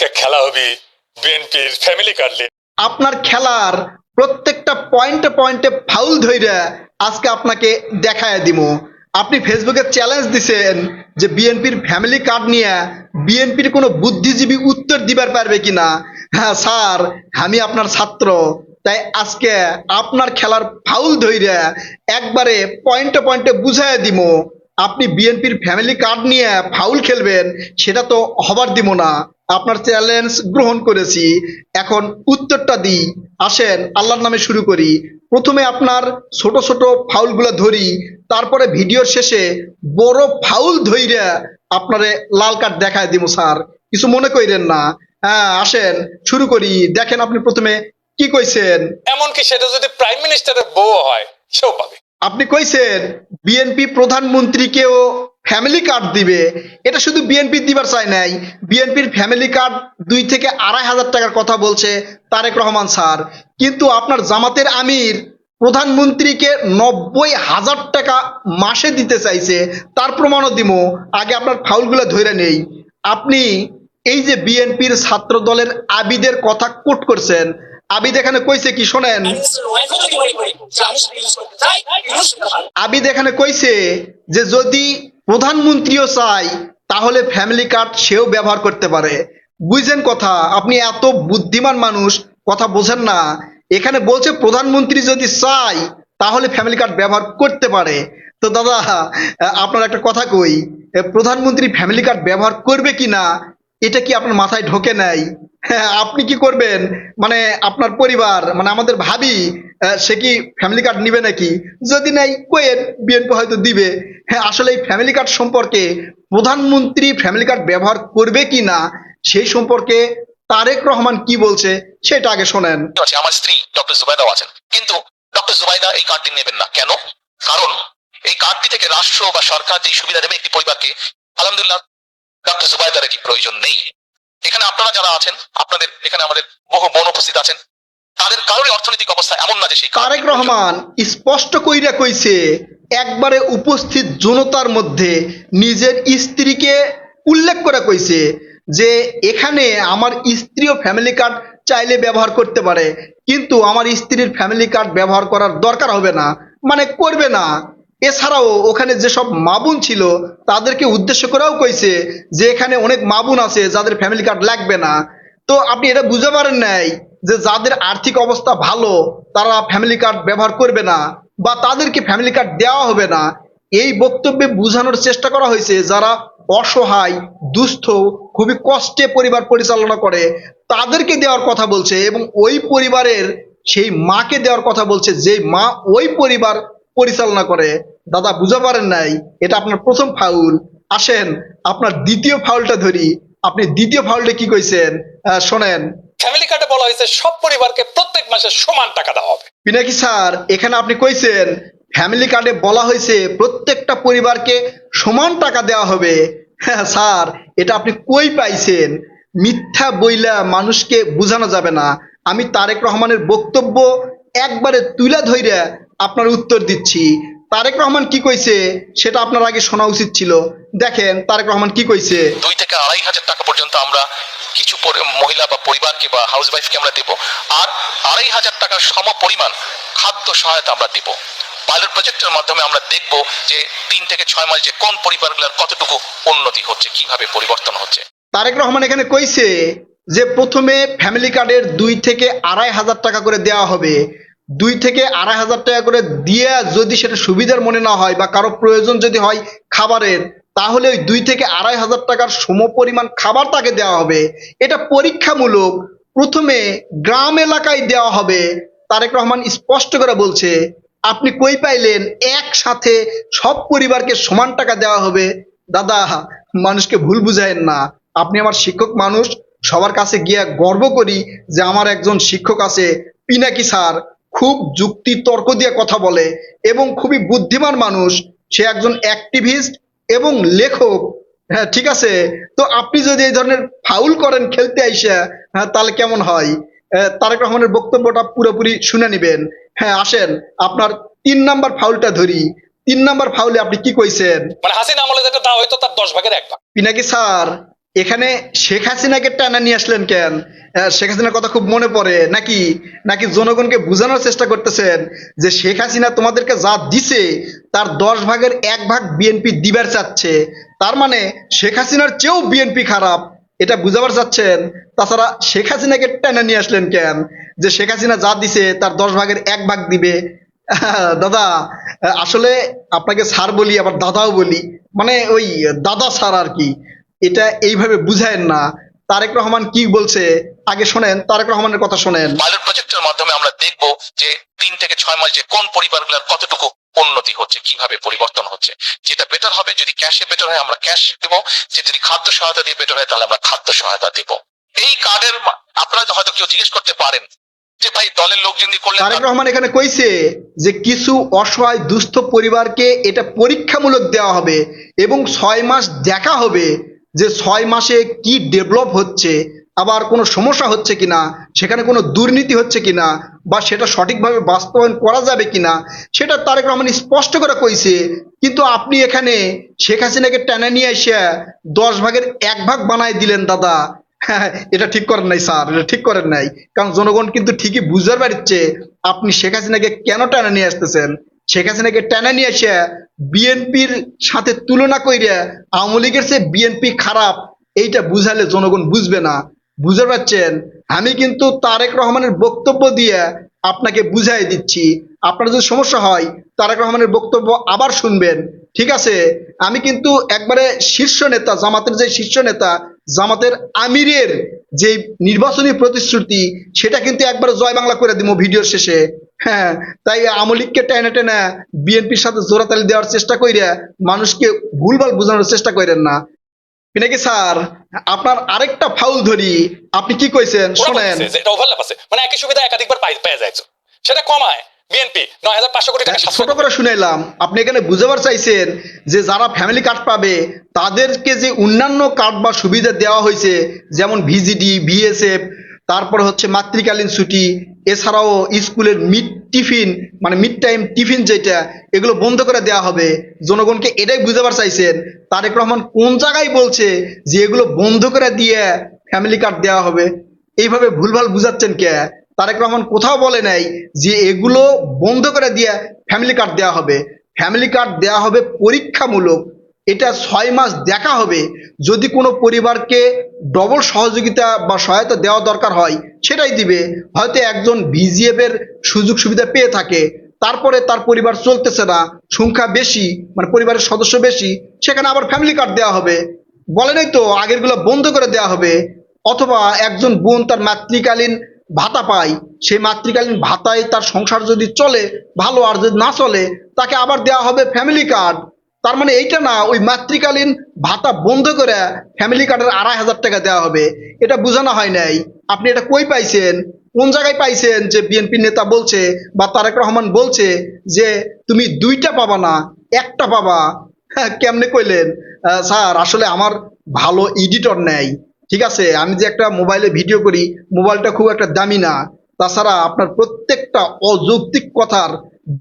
আজকে খেলা হবে বিএনপির ফ্যামিলি কার্ড নিয়ে। আপনার খেলার প্রত্যেকটা পয়েন্টে পয়েন্টে ফাউল ধইরা আজকে আপনাকে দেখায় দিব। আপনি ফেসবুকে চ্যালেঞ্জ দিছেন যে বিএনপির ফ্যামিলি কার্ড নিয়ে বিএনপির কোনো বুদ্ধিজীবী উত্তর দিবার পারবে কিনা। হ্যাঁ স্যার, আমি আপনার ছাত্র, তাই আজকে আপনার খেলার ফাউল ধইরা একবারে পয়েন্টে পয়েন্টে বুঝাইয়া দিব। আপনি বিএনপির ফ্যামিলি কার্ড নিয়ে ফাউল খেলবেন সেটা তো হবার দিব না। আপনার চ্যালেঞ্জ গ্রহণ করেছি, এখন উত্তরটা দিই। আসেন আল্লাহর নামে শুরু করি। প্রথমে আপনার ছোট ছোট ফাউলগুলো ধরি, তারপরে ভিডিওর শেষে বড় ফাউল ধইরা আপনারে লাল কার্ড দেখায় দিব। স্যার কিছু মনে কইরেন না। হ্যাঁ আসেন শুরু করি। দেখেন আপনি প্রথমে কি কইছেন। এমনকি সেটা যদি প্রাইম মিনিস্টারের বউ হয় সেও পাবে। আপনি কইছেন বিএনপি প্রধানমন্ত্রীকেও ফ্যামিলি কার্ড দিবে। এটা শুধু বিএনপি দিবার চাই নাই, বিএনপির ফ্যামিলি কার্ড 2 থেকে 2,500 টাকার কথা বলছে তারেক রহমান স্যার, কিন্তু আপনার জামাতের আমির প্রধানমন্ত্রীকে 90,000 টাকা মাসে দিতে চাইছে। তার প্রমাণও দিব। আগে আপনার ফাউলগুলো ধরে নেই। আপনি এই যে বিএনপির ছাত্র দলের আবিদের কথা কোট করছেন, আবিদ এখানে কইছে কি শোনেন। আবিদ এখানে কইছে যে যদি প্রধানমন্ত্রীও চায় তাহলে ফ্যামিলি কার্ড সেও ব্যবহার করতে পারে। বুঝছেন কথা? আপনি এত বুদ্ধিমান মানুষ, কথা বোঝেন না। এখানে বলছে প্রধানমন্ত্রী যদি চায় তাহলে ফ্যামিলি কার্ড ব্যবহার করতে পারে। তো দাদা আপনার একটা কথা কই, প্রধানমন্ত্রী ফ্যামিলি কার্ড ব্যবহার করবে কিনা এটা কি আপনার মাথায় ঢোকে নাই? হ্যাঁ, আপনি কি করবেন? মানে আপনার পরিবার, মানে আমাদের ভাবি, সে কি ফ্যামিলি কার্ড নিবে নাকি? যদি নাই কোয়েন, বিএনপি হয়তো দিবে। হ্যাঁ আসলে এই ফ্যামিলি কার্ড সম্পর্কে, প্রধানমন্ত্রী ফ্যামিলি কার্ড ব্যবহার করবে কি না সেই সম্পর্কে তারেক রহমান কি বলছে সেটা আগে শোনেন। আমার স্ত্রী ডক্টর জুবাইদাও আছেন, কিন্তু ডক্টর জুবাইদা এই কার্ডটি নেবেন না। কেন? কারণ এই কার্ডটি থেকে রাষ্ট্র বা সরকার যে সুবিধা দেবে একটি পরিবারকে, আলহামদুলিল্লাহ ডক্টর জুবাইদার এটি প্রয়োজন নেই। এখানে আপনারা যারা আছেন, আপনাদের এখানে আমাদের বহু বোন উপস্থিত আছেন, তাদের কারোর অর্থনৈতিক অবস্থা এমন না যে সেই তারেক রহমান স্পষ্ট কইরা কইছে, একবারে উপস্থিত জনতার মধ্যে নিজের স্ত্রীকে উল্লেখ করে কইছে যে এখানে আমার স্ত্রীও ফ্যামিলি কার্ড চাইলে ব্যবহার করতে পারে, কিন্তু আমার স্ত্রীর ফ্যামিলি কার্ড ব্যবহার করার দরকার হবে না, মানে করবে না। এছাড়াও ওখানে যেসব মা বোন ছিল তাদেরকে উদ্দেশ্য করেও কইছে যে এখানে অনেক মা বোন আছে যাদের ফ্যামিলি কার্ড লাগবে না। তো আপনি এটা বুঝতে পারেন নাই যে যাদের আর্থিক অবস্থা ভালো তারা ফ্যামিলি কার্ড ব্যবহার করবে না বা তাদেরকে ফ্যামিলি কার্ড দেওয়া হবে না। এই বক্তব্যে বোঝানোর চেষ্টা করা হয়েছে যারা অসহায়, দুস্থ, খুবই কষ্টে পরিবার পরিচালনা করে তাদেরকে দেওয়ার কথা বলছে, এবং ওই পরিবারের সেই মাকে দেওয়ার কথা বলছে যে মা ওই পরিবার পরিচালনা করে। দাদা বুঝতে পারেন নাই, এটা আপনার প্রথম ফাউল। আসেন আপনার দ্বিতীয় ফাউলটা ধরি। আপনি দ্বিতীয় ফাউলটা কি কইছেন শোনেন। ফ্যামিলি কার্ডে বলা হয়েছে সব পরিবারকে প্রত্যেক মাসে সমান টাকা দেওয়া হবে। পিনাকি স্যার এখানে আপনি কইছেন ফ্যামিলি কার্ডে বলা হয়েছে প্রত্যেকটা পরিবারকে সমান টাকা দেওয়া হবে। হ্যাঁ স্যার, এটা আপনি কই পাইছেন? মিথ্যা বইলা মানুষকে বোঝানো যাবে না। আমি তারেক রহমানের বক্তব্য একবারে তুলা ধইরা আপনার উত্তর দিচ্ছি। তারেক রহমান কি কইছে সেটা আপনার আগে শোনা উচিত ছিল। দেখেন তারেক রহমান কি কইছে। 2 থেকে 2,500 টাকা পর্যন্ত আমরা কিছু মহিলা বা পরিবারকে বা হাউস ওয়াইফকে আমরা দেব, আর 2,500 টাকার সম পরিমাণ খাদ্য সহায়তা আমরা দেব। পাইলট প্রজেক্টের মাধ্যমে আমরা দেখব যে 3 থেকে 6 মাস যে কোন পরিবারগুলোর কতটুকু উন্নতি হচ্ছে, কিভাবে পরিবর্তন হচ্ছে। তারেক রহমান এখানে কইছে যে প্রথমে ফ্যামিলি কার্ডের 2 থেকে 2,500 টাকা করে দেওয়া হবে। 2 থেকে 2,500 টাকা করে দিয়ে যদি সেটা সুবিধার মনে না হয় বা কারো প্রয়োজন যদি হয় খাবারের, তাহলে ওই 2 থেকে 2,500 টাকার সম পরিমাণ খাবার তাকে দেওয়া হবে। এটা পরীক্ষামূলক, প্রথমে গ্রাম এলাকায় দেওয়া হবে। তারেক রহমান স্পষ্ট করে বলছে। আপনি কই পাইলেন একসাথে সব পরিবারকে সমান টাকা দেওয়া হবে? দাদা মানুষকে ভুল বুঝায়েন না। আপনি আমার শিক্ষক মানুষ, সবার কাছে গিয়ে গর্ব করি যে আমার একজন শিক্ষক আছে, পিনাকি স্যার, খুব যুক্তি তর্ক দিয়ে কথা বলে এবং খুবই বুদ্ধিমান মানুষ। সে একজন অ্যাক্টিভিস্ট এবং লেখক। হ্যাঁ ঠিক আছে, তো আপনি যদি এই ধরনের ফাউল করেন খেলতে আইসা, হ্যাঁ তাহলে কেমন হয়? তারেক রহমানের বক্তব্যটা পুরোপুরি শুনে নিবেন। হ্যাঁ আসেন আপনার 3 নাম্বার ফাউলটা ধরি। 3 নাম্বার ফাউলে আপনি কি কইছেন? মানে হাসিনা আমলে যেটা দেওয়া হয়তো তার 10 ভাগের 1 ভাগ। পিনাকি স্যার এখানে শেখ হাসিনাকে টানা নিয়ে আসলেন কেন? শেখ হাসিনার কথা খুব মনে পড়ে নাকি? নাকি জনগণকে বোঝানোর চেষ্টা করতেছেন যে শেখ হাসিনা তোমাদেরকে যা দিছে তার 10 ভাগের 1 ভাগ বিএনপি দিবার চাচ্ছে, তার মানে শেখ হাসিনার চেয়েও বিএনপি খারাপ, এটা বুঝাবার চাচ্ছেন? তাছাড়া শেখ হাসিনাকে টানা নিয়ে আসলেন কেন যে শেখ হাসিনা যা দিছে তার 10 ভাগের 1 ভাগ দিবে? দাদা, আসলে আপনাকে স্যার বলি আবার দাদাও বলি, মানে ওই দাদা স্যার আর কি, এটা এইভাবে বুঝায়েন না। তারেক রহমান কি বলছে আগে শোনেন, তারেক রহমানের কথা শোনেন। পাইলট প্রজেক্টের মাধ্যমে আমরা দেখব যে 3 থেকে 6 মাস যে কোন পরিবারগুলোর কতটুকু উন্নতি হচ্ছে, কিভাবে পরিবর্তন হচ্ছে। যেটা বেটার হবে, যদি ক্যাশে বেটার হয় আমরা ক্যাশ দেব, যে যদি খাদ্য সহায়তা দিয়ে বেটার হয় তাহলে আমরা খাদ্য সহায়তা দেব। এই কার্ডের আপনারা হয়তো কেউ জিজ্ঞেস করতে পারেন যে ভাই দলের লোকজন দিয়ে করলেন। তারেক রহমান এখানে কইছে যে কিছু অসহায় দুস্থ পরিবারকে এটা পরীক্ষামূলক দেওয়া হবে এবং 6 মাস দেখা হবে যে 6 মাসে কি ডেভেলপ হচ্ছে, আবার কোনো সমস্যা হচ্ছে কিনা, সেখানে কোনো দুর্নীতি হচ্ছে কিনা, বা সেটা সঠিকভাবে বাস্তবায়ন করা যাবে কিনা, সেটা তারেক রহমান স্পষ্ট করে কইছে। কিন্তু আপনি এখানে শেখ হাসিনাকে টেনে নিয়ে এসে 10 ভাগের 1 ভাগ বানাই দিলেন দাদা। হ্যাঁ, এটা ঠিক করেন নাই স্যার, এটা ঠিক করেন নাই। কারণ জনগণ কিন্তু ঠিকই বুঝতে পারছে আপনি শেখ হাসিনাকে কেন টানা নিয়ে আসতেছেন। শেখ হাসিনাকে টানা নিয়ে এসে বিএনপির সাথে তুলনা কইরা আওয়ামী লীগের চেয়ে বিএনপি খারাপ, এইটা বুঝালে জনগণ বুঝবে না। বুঝতে পারছেন? আমি কিন্তু তারেক রহমানের বক্তব্য দিয়ে আপনাকে বুঝাই দিচ্ছি। আপনার যদি সমস্যা হয় তারেক রহমানের বক্তব্য আবার শুনবেন, ঠিক আছে? আমি কিন্তু একবারে শীর্ষ নেতা, জামাতের যে শীর্ষ নেতা, জামাতের আমিরের যে নির্বাচনী প্রতিশ্রুতি, সেটা কিন্তু একবারে জয় বাংলা করে দিব ভিডিওর শেষে। হ্যাঁ, তাই আওয়ামী লীগকে টেনে টেনে বিএনপির সাথে জোরাতালি দেওয়ার চেষ্টা কইরা মানুষকে ভুলভাল বোঝানোর চেষ্টা করেন না। নাকি স্যার, আপনার আরেকটা ফাউল ধরি, আপনি কি কইছেন ওরা শোনেন। বলতেছে যে এটা ওভারল্যাপ আছে, মানে একই সুবিধা একাধিকবার পেয়ে যায়, সেটা কমায় বিএনপি 9,500 কোটি টাকা ছোট সাশ্রয় করে শুনাইলাম, আপনি এখানে বুঝাবার চাইছেন যে যারা ফ্যামিলি কার্ড পাবে তাদেরকে যে অন্যান্য কার্ড বা সুবিধা দেওয়া হয়েছে, যেমন ভিজিডি, বিএসএফ, তারপর হচ্ছে মাতৃকালীন ছুটি, এছাড়াও স্কুলের মিড টিফিন, মানে মিড টাইম টিফিন যেটা, এগুলো বন্ধ করে দেওয়া হবে। জনগণকে এটাই বুঝাবার চাইছেন। তারেক রহমান কোন জায়গায় বলছে যে এগুলো বন্ধ করে দিয়ে ফ্যামিলি কার্ড দেওয়া হবে? এইভাবে ভুলভাল বুঝাচ্ছেন কে? তারেক রহমান কোথাও বলে নাই যে এগুলো বন্ধ করে দিয়ে ফ্যামিলি কার্ড দেওয়া হবে। ফ্যামিলি কার্ড দেওয়া হবে পরীক্ষামূলক, এটা 6 মাস দেখা হবে। যদি কোনো পরিবারকে ডবল সহযোগিতা বা সহায়তা দেওয়া দরকার হয় সেটাই দিবে। হয়তো একজন ভিজিএফ এর সুযোগ সুবিধা পেয়ে থাকে, তারপরে তার পরিবার চলতেছে না, সংখ্যা বেশি, মানে পরিবারের সদস্য বেশি, সেখানে আবার ফ্যামিলি কার্ড দেওয়া হবে। বলে নাই তো আগেরগুলো বন্ধ করে দেওয়া হবে। অথবা একজন বোন তার মাতৃকালীন ভাতা পায়, সেই মাতৃকালীন ভাতায় তার সংসার যদি চলে ভালো, আর যদি না চলে তাকে আবার দেওয়া হবে ফ্যামিলি কার্ড। তার মানে এইটা না ওই মাতৃকালীন ভাতা বন্ধ করে ফ্যামিলি কার্ডের 2,500 টাকা দেওয়া হবে, এটা বোঝানো হয় নাই। আপনি এটা কই পাইছেন? কোন জায়গায় পাইছেন যে বিএনপি নেতা বলছে বা তারেক রহমান বলছে যে তুমি 2টা পাবা না, 1টা পাবা? হ্যাঁ, কেমনে কইলেন? স্যার, আসলে আমার ভালো এডিটর নেই, ঠিক আছে? আমি যে একটা মোবাইলে ভিডিও করি, মোবাইলটা খুব একটা দামি না। তাছাড়া আপনার প্রত্যেকটা অযৌক্তিক কথার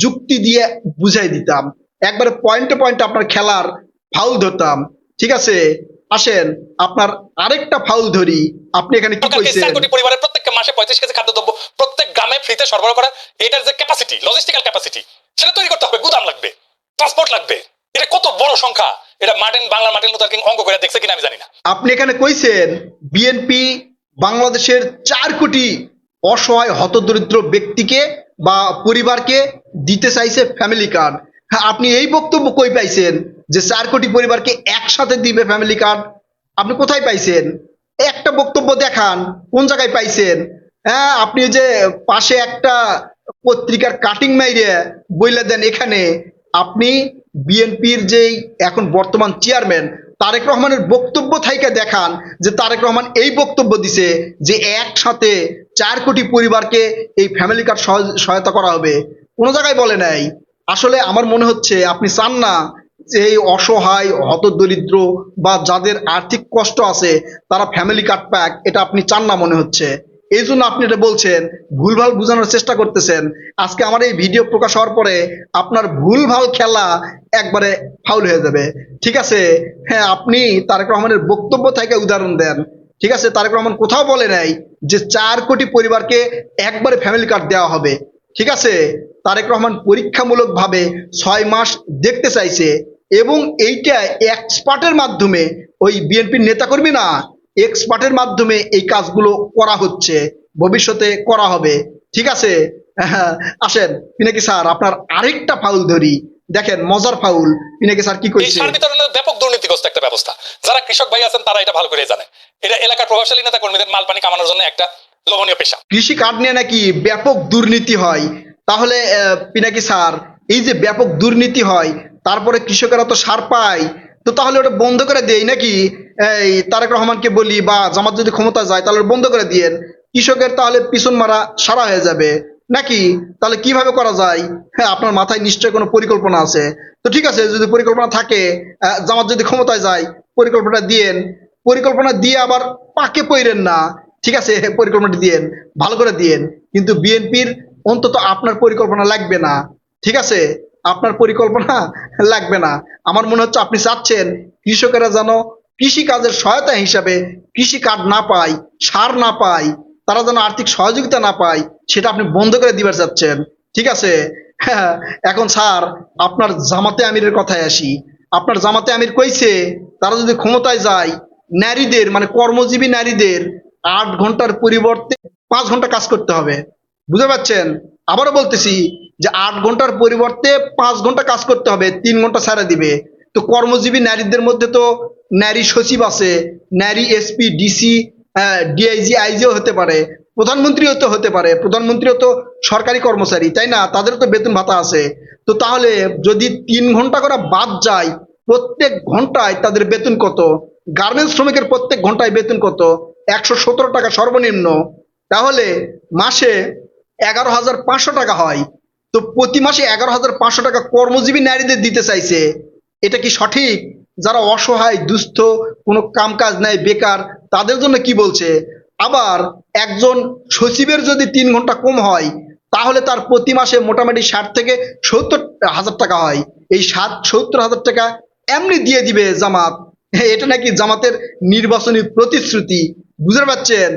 যুক্তি দিয়ে বুঝাই দিতাম, একবারে পয়েন্টে পয়েন্টে আপনার খেলার ফাউল ধরতাম, ঠিক আছে? আসেন আপনার আরেকটা ফাউল ধরি। আপনি এখানে কি সরকারকে কইছেন? 4 কোটি পরিবারের প্রত্যেককে মাসে 35 কেজি খাদ্যদ্রব্য প্রত্যেক গ্রামে ফ্রিতে সরবরাহ করা, এটার যে ক্যাপাসিটি, লজিস্টিক্যাল ক্যাপাসিটি, সেটা তৈরি করতে হবে। গুদাম লাগবে, ট্রান্সপোর্ট লাগবে। এটা কত বড় সংখ্যা, এটা বাংলা মার্টিন লুথার কিং অঙ্ক করে দেখছে কিনা আমি জানি না। আপনি এখানে কইছেন বিএনপি বাংলাদেশের 4 কোটি অসহায় হতদরিদ্র ব্যক্তিকে বা পরিবারকে দিতে চাইছে ফ্যামিলি কার্ড। হ্যাঁ, আপনি এই বক্তব্য কই পাইছেন যে 4 কোটি পরিবারকে একসাথে দিবে ফ্যামিলি কার্ড? আপনি কোথায় পাইছেন? একটা বক্তব্য দেখান, কোন জায়গায় পাইছেন? হ্যাঁ, আপনি যে পাশে একটা পত্রিকার কাটিং মাইরে বইলে দেন এখানে। আপনি বিএনপির যেই এখন বর্তমান চেয়ারম্যান তারেক রহমানের বক্তব্য থাইকা দেখান যে তারেক রহমান এই বক্তব্য দিছে যে একসাথে 4 কোটি পরিবারকে এই ফ্যামিলি কার্ড সহায়তা করা হবে। কোনো জায়গায় বলে নাই। আসলে আমার মনে হচ্ছে আপনি চান না যে এই অসহায় হতদরিদ্র বা যাদের আর্থিক কষ্ট আছে তারা ফ্যামিলি কার্ড পাক, এটা আপনি চান না মনে হচ্ছে। এই জন্য আপনি এটা বলছেন, ভুলভাল বোঝানোর চেষ্টা করতেছেন। আজকে আমার এই ভিডিও প্রকাশ হওয়ার পরে আপনার ভুলভাল খেলা একবারে ফাউল হয়ে যাবে। ঠিক আছে, হ্যাঁ, আপনি তারেক রহমানের বক্তব্য থেকে উদাহরণ দেন। ঠিক আছে, তারেক রহমান কোথাও বলে নাই যে 4 কোটি পরিবারকে একবারে ফ্যামিলি কার্ড দেওয়া হবে। ঠিক আছে, তারেক রহমান পরীক্ষামূলকভাবে 6 মাস দেখতে চাইছে, এবং এইটা এক্সপার্টের মাধ্যমে, ওই বিএনপির নেতাকর্মী না, এক্সপার্টের মাধ্যমে এই কাজগুলো করা হচ্ছে, ভবিষ্যতে করা হবে। ঠিক আছে, আসেন পিনাকি স্যার, আপনার আরেকটা ফাউল ধরি, দেখেন মজার ফাউল। পিনাকি স্যার কি এই কইছে? সার বিতরণের ব্যাপক দুর্নীতিগ্রস্ত একটা ব্যবস্থা। যারা কৃষক ভাই আছেন তারা এটা ভালো করে জানে। এটা এলাকার প্রভাবশালী নেতা কর্মীদের মাল পানি কামানোর জন্য একটা লোভনীয় পেশা। কৃষি কার্ড নিয়ে নাকি ব্যাপক দুর্নীতি হয়? তাহলে পিনাকি স্যার, এই যে ব্যাপক দুর্নীতি হয়, তারপরে কৃষকেরা তো সার পায়, তো তাহলে ওটা বন্ধ করে দেই নাকি? এই তারেক রহমানকে বলি, বা জামাত যদি ক্ষমতা যায় তাহলে বন্ধ করে দিয়েন, কৃষকের তাহলে পিছন মারা সারা হয়ে যাবে নাকি? তাহলে কিভাবে করা যায়? হ্যাঁ, আপনার মাথায় নিশ্চয় কোনো পরিকল্পনা আছে। তো ঠিক আছে, যদি পরিকল্পনা থাকে, জামাত যদি ক্ষমতায় যায়, পরিকল্পনা দিয়েন। পরিকল্পনা দিয়ে আবার পাকে পইরেন না। ঠিক আছে, পরিকল্পনাটি দিয়েন, ভালো করে দিয়েন, কিন্তু বিএনপির অন্তত আপনার পরিকল্পনা লাগবে না। ঠিক আছে, আপনার পরিকল্পনা লাগবে না। আমার মনে হচ্ছে আপনি চাচ্ছেন কৃষকেরা যেন কৃষি কাজের সহায়তা হিসাবে কৃষি কার্ড না পায়, সার না পায়, তারা যেন আর্থিক সহযোগিতা না পায়, সেটা আপনি বন্ধ করে দিবার চাচ্ছেন। ঠিক আছে, হ্যাঁ, এখন স্যার আপনার জামাতে আমিরের কথায় আসি। আপনার জামাতে আমির কইছে তারা যদি ক্ষমতায় যায়, নারীদের মানে কর্মজীবী নারীদের 8 ঘন্টার পরিবর্তে 5 ঘন্টা কাজ করতে হবে। বুঝতে পারছেন? আবারও বলতেছি যে 8 ঘন্টার পরিবর্তে 5 ঘন্টা কাজ করতে হবে, 3 ঘন্টা ছাড়া দিবে। তো কর্মজীবী নারীদের মধ্যে তো নারী সচিব আছে, নারী এসপি, ডিসি, ডিআইজি, আইজিও হতে পারে, প্রধানমন্ত্রীও তো হতে পারে। প্রধানমন্ত্রীও তো সরকারি কর্মচারী, তাই না? তাদেরও তো বেতন ভাতা আছে। তো তাহলে যদি 3 ঘন্টা করে বাদ যায়, প্রত্যেক ঘন্টায় তাদের বেতন কত? গার্মেন্টস শ্রমিকের প্রত্যেক ঘন্টায় বেতন কত? 117 টাকা সর্বনিম্ন। তাহলে মাসে 11,500 টাকা হয়। তো প্রতি মাসে 11,500 টাকা কর্মজীবী নারীদের দিতে চাইছে। এটা কি সঠিক? যারা অসহায়, দুস্থ, কোনো কাম কাজ নাই, বেকার, তাদের জন্য কি বলছে? আবার একজন সচিবের যদি 3 ঘন্টা কম হয়, তাহলে তার প্রতি মাসে মোটামুটি 60 থেকে 70 হাজার টাকা হয়। এই 70 হাজার টাকা এমনি দিয়ে দিবে জামাত। এটা নাকি জামাতের নির্বাচনী প্রতিশ্রুতি। বুঝতে পারছেন?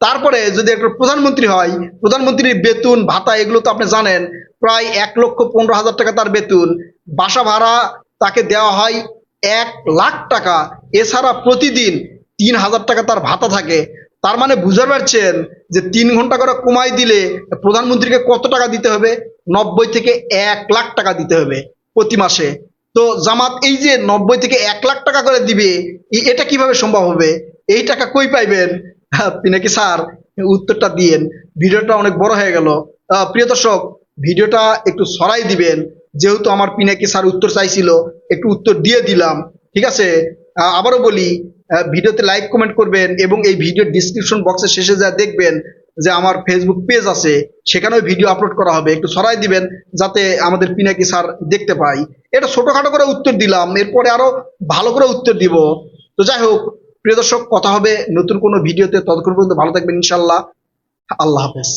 তারপরে যদি একটা প্রধানমন্ত্রী হয়, প্রধানমন্ত্রীর বেতন ভাতা এগুলো তো আপনি জানেন, প্রায় 1,15,000 টাকা তার বেতন। বাসা ভাড়া তাকে দেওয়া হয় 1,00,000 টাকা। এছাড়া প্রতিদিন 3,000 টাকা তার ভাতা থাকে। তার মানে বুঝতে পারছেন যে 3 ঘন্টা করে কমাই দিলে প্রধানমন্ত্রীকে কত টাকা দিতে হবে? 90 থেকে 1,00,000 টাকা দিতে হবে প্রতি মাসে। তো জামাত এই যে 90 থেকে 1,00,000 টাকা করে দিবে, এটা কিভাবে সম্ভব হবে? এই টাকা কই পাইবেন? পিনাকি স্যার, উত্তরটা দিয়েন। ভিডিওটা অনেক বড় হয়ে গেল। প্রিয় দর্শক, ভিডিওটা একটু সরাই দিবেন, যেহেতু আমার পিনাকি স্যার উত্তর চাইছিল, একটু উত্তর দিয়ে দিলাম। ঠিক আছে, আবারও বলি, ভিডিওতে লাইক কমেন্ট করবেন, এবং এই ভিডিওর ডিসক্রিপশন বক্সের শেষে যা দেখবেন যে আমার ফেসবুক পেজ আছে, সেখানেও ভিডিও আপলোড করা হবে, একটু সরাই দিবেন যাতে আমাদের পিনাকি স্যার দেখতে পাই। এটা ছোটখাটো করে উত্তর দিলাম, এরপরে আরো ভালো করে উত্তর দিব। তো যাই হোক, প্রিয় দর্শক, কথা হবে নতুন কোনো ভিডিওতে। ততক্ষণ পর্যন্ত ভালো থাকবেন ইনশাল্লাহ। আল্লাহ হাফেজ।